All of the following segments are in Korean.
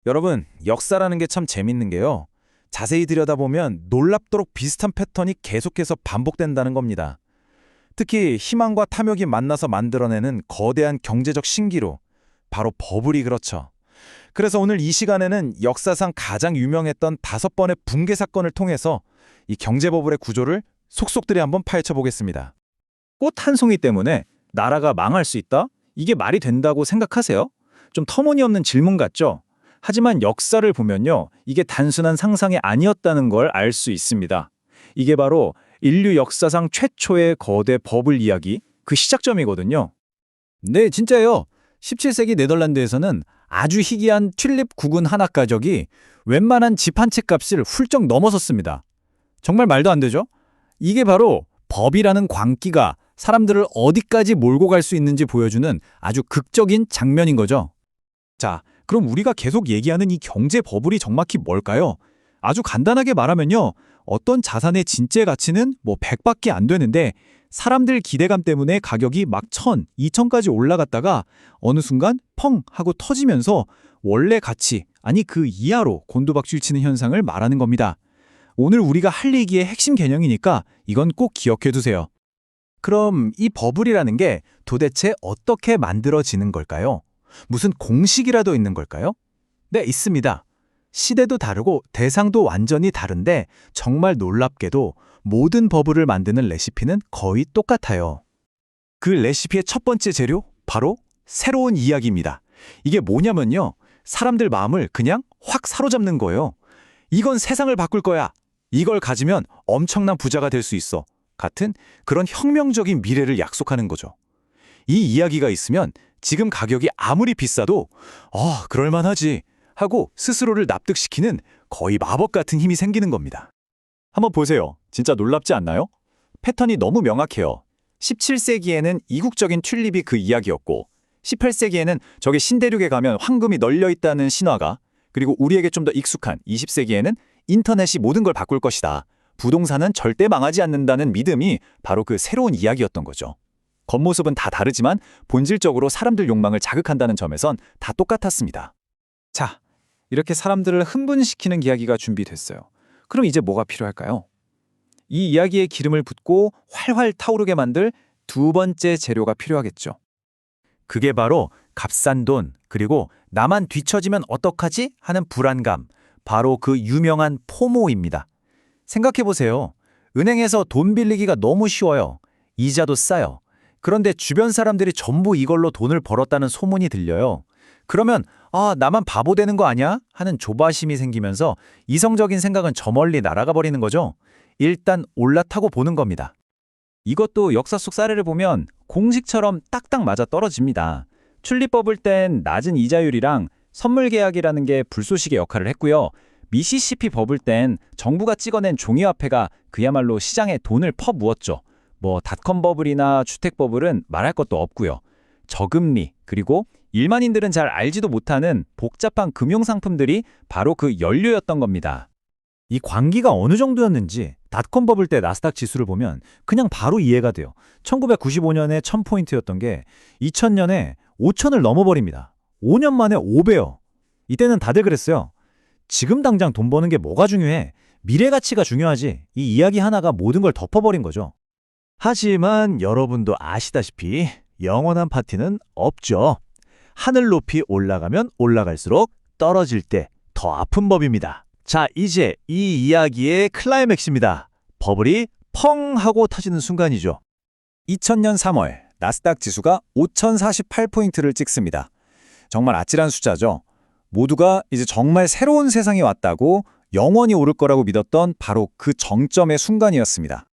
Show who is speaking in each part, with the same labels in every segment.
Speaker 1: 여러분, 역사라는 게 참 재밌는 게요. 자세히 들여다보면 놀랍도록 비슷한 패턴이 계속해서 반복된다는 겁니다. 특히 희망과 탐욕이 만나서 만들어내는 거대한 경제적 신기루, 바로 버블이 그렇죠. 그래서 오늘 이 시간에는 역사상 가장 유명했던 5번의 붕괴 사건을 통해서 이 경제버블의 구조를 속속들이 한번 파헤쳐 보겠습니다.
Speaker 2: 꽃 한 송이 때문에 나라가 망할 수 있다? 이게 말이 된다고 생각하세요? 좀 터무니없는 질문 같죠? 하지만 역사를 보면요, 이게 단순한 상상이 아니었다는 걸 알 수 있습니다. 이게 바로 인류 역사상 최초의 거대 버블 이야기, 그 시작점이거든요. 네, 진짜예요. 17세기 네덜란드에서는 아주 희귀한 튤립 구근 하나 가족이 웬만한 집 한 채 값을 훌쩍 넘어섰습니다. 정말 말도 안 되죠? 이게 바로 법이라는 광기가 사람들을 어디까지 몰고 갈 수 있는지 보여주는 아주 극적인 장면인 거죠. 자, 그럼 우리가 계속 얘기하는 이 경제 버블이 정확히 뭘까요? 아주 간단하게 말하면요, 어떤 자산의 진짜 가치는 100밖에 안 되는데 사람들 기대감 때문에 가격이 막 1000, 2000까지 올라갔다가 어느 순간 펑 하고 터지면서 원래 가치, 아니 그 이하로 곤두박질치는 현상을 말하는 겁니다. 오늘 우리가 할 얘기의 핵심 개념이니까 이건 꼭 기억해 두세요. 그럼 이 버블이라는 게 도대체 어떻게 만들어지는 걸까요? 무슨 공식이라도 있는 걸까요? 네, 있습니다. 시대도 다르고 대상도 완전히 다른데 정말 놀랍게도 모든 버블을 만드는 레시피는 거의 똑같아요. 그 레시피의 첫 번째 재료, 바로 새로운 이야기입니다. 이게 뭐냐면요, 사람들 마음을 그냥 확 사로잡는 거예요. 이건 세상을 바꿀 거야. 이걸 가지면 엄청난 부자가 될 수 있어. 같은 그런 혁명적인 미래를 약속하는 거죠. 이 이야기가 있으면 지금 가격이 아무리 비싸도 그럴만하지 하고 스스로를 납득시키는 거의 마법 같은 힘이 생기는 겁니다. 한번 보세요. 진짜 놀랍지 않나요? 패턴이 너무 명확해요. 17세기에는 이국적인 튤립이 그 이야기였고 18세기에는 저게 신대륙에 가면 황금이 널려있다는 신화가, 그리고 우리에게 좀 더 익숙한 20세기에는 인터넷이 모든 걸 바꿀 것이다, 부동산은 절대 망하지 않는다는 믿음이 바로 그 새로운 이야기였던 거죠. 겉모습은 다 다르지만 본질적으로 사람들 욕망을 자극한다는 점에선 다 똑같았습니다. 자, 이렇게 사람들을 흥분시키는 이야기가 준비됐어요. 그럼 이제 뭐가 필요할까요? 이 이야기에 기름을 붓고 활활 타오르게 만들 두 번째 재료가 필요하겠죠. 그게 바로 값싼 돈, 그리고 나만 뒤처지면 어떡하지? 하는 불안감, 바로 그 유명한 포모입니다. 생각해보세요. 은행에서 돈 빌리기가 너무 쉬워요. 이자도 싸요. 그런데 주변 사람들이 전부 이걸로 돈을 벌었다는 소문이 들려요. 그러면 나만 바보 되는 거 아니야? 하는 조바심이 생기면서 이성적인 생각은 저 멀리 날아가 버리는 거죠. 일단 올라타고 보는 겁니다. 이것도 역사 속 사례를 보면 공식처럼 딱딱 맞아 떨어집니다. 튤립 버블 땐 낮은 이자율이랑 선물 계약이라는 게 불쏘시개 역할을 했고요. 미시시피 버블 땐 정부가 찍어낸 종이화폐가 그야말로 시장에 돈을 퍼부었죠. 닷컴 버블이나 주택 버블은 말할 것도 없고요. 저금리, 그리고 일반인들은 잘 알지도 못하는 복잡한 금융상품들이 바로 그 연료였던 겁니다. 이 광기가 어느 정도였는지 닷컴 버블 때 나스닥 지수를 보면 그냥 바로 이해가 돼요. 1995년에 1000포인트였던 게 2000년에 5000을 넘어버립니다. 5년 만에 5배요. 이때는 다들 그랬어요. 지금 당장 돈 버는 게 뭐가 중요해? 미래 가치가 중요하지. 이 이야기 하나가 모든 걸 덮어버린 거죠. 하지만 여러분도 아시다시피 영원한 파티는 없죠. 하늘 높이 올라가면 올라갈수록 떨어질 때 더 아픈 법입니다. 자, 이제 이 이야기의 클라이맥스입니다. 버블이 펑 하고 터지는 순간이죠. 2000년 3월 나스닥 지수가 5048포인트를 찍습니다. 정말 아찔한 숫자죠. 모두가 이제 정말 새로운 세상이 왔다고, 영원히 오를 거라고 믿었던 바로 그 정점의 순간이었습니다.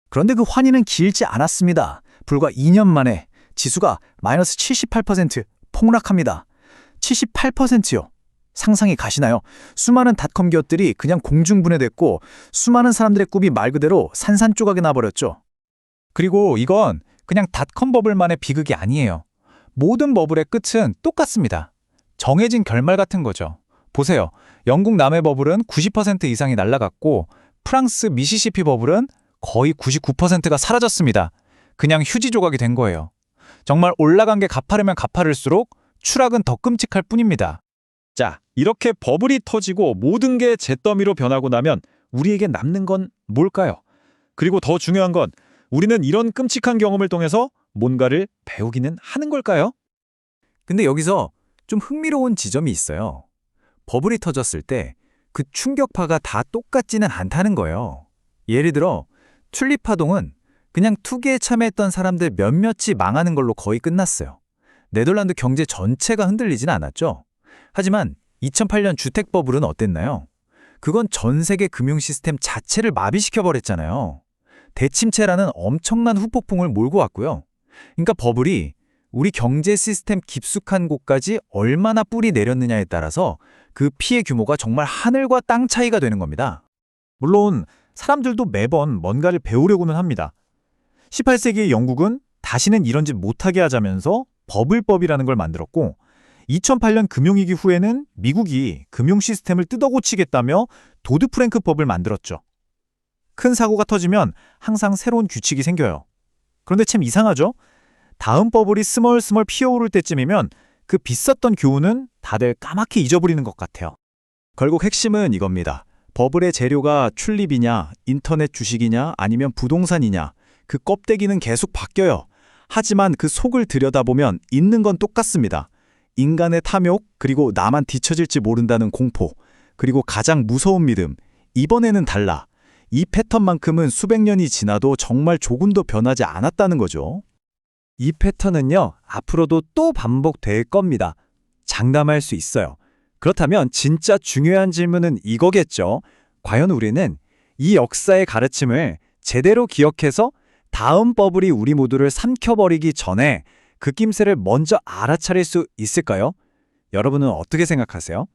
Speaker 2: 그런데 그 환희는 길지 않았습니다. 불과 2년 만에 지수가 마이너스 78% 폭락합니다. 78%요. 상상이 가시나요? 수많은 닷컴 기업들이 그냥 공중분해됐고 수많은 사람들의 꿈이 말 그대로 산산조각이 나버렸죠. 그리고 이건 그냥 닷컴 버블만의 비극이 아니에요. 모든 버블의 끝은 똑같습니다. 정해진 결말 같은 거죠. 보세요. 영국 남해 버블은 90% 이상이 날아갔고 프랑스 미시시피 버블은 거의 99%가 사라졌습니다. 그냥 휴지 조각이 된 거예요. 정말 올라간 게 가파르면 가파를수록 추락은 더 끔찍할 뿐입니다. 자, 이렇게 버블이 터지고 모든 게 잿더미로 변하고 나면 우리에게 남는 건 뭘까요? 그리고 더 중요한 건 우리는 이런 끔찍한 경험을 통해서 뭔가를 배우기는 하는 걸까요?
Speaker 1: 근데 여기서 좀 흥미로운 지점이 있어요. 버블이 터졌을 때 그 충격파가 다 똑같지는 않다는 거예요. 예를 들어 튤립 파동은 그냥 투기에 참여했던 사람들 몇몇이 망하는 걸로 거의 끝났어요. 네덜란드 경제 전체가 흔들리진 않았죠. 하지만 2008년 주택 버블은 어땠나요? 그건 전 세계 금융 시스템 자체를 마비시켜버렸잖아요. 대침체라는 엄청난 후폭풍을 몰고 왔고요. 그러니까 버블이 우리 경제 시스템 깊숙한 곳까지 얼마나 뿌리 내렸느냐에 따라서 그 피해 규모가 정말 하늘과 땅 차이가 되는 겁니다.
Speaker 2: 물론 사람들도 매번 뭔가를 배우려고는 합니다. 18세기 영국은 다시는 이런 짓 못하게 하자면서 버블법이라는 걸 만들었고 2008년 금융위기 후에는 미국이 금융 시스템을 뜯어고치겠다며 도드프랭크법을 만들었죠. 큰 사고가 터지면 항상 새로운 규칙이 생겨요. 그런데 참 이상하죠? 다음 버블이 스멀스멀 피어오를 때쯤이면 그 비쌌던 교훈은 다들 까맣게 잊어버리는 것 같아요.
Speaker 1: 결국 핵심은 이겁니다. 버블의 재료가 튤립이냐, 인터넷 주식이냐, 아니면 부동산이냐, 그 껍데기는 계속 바뀌어요. 하지만 그 속을 들여다보면 있는 건 똑같습니다. 인간의 탐욕, 그리고 나만 뒤처질지 모른다는 공포, 그리고 가장 무서운 믿음. 이번에는 달라. 이 패턴만큼은 수백 년이 지나도 정말 조금도 변하지 않았다는 거죠.
Speaker 3: 이 패턴은요, 앞으로도 또 반복될 겁니다. 장담할 수 있어요. 그렇다면 진짜 중요한 질문은 이거겠죠. 과연 우리는 이 역사의 가르침을 제대로 기억해서 다음 버블이 우리 모두를 삼켜버리기 전에 그 낌새를 먼저 알아차릴 수 있을까요? 여러분은 어떻게 생각하세요?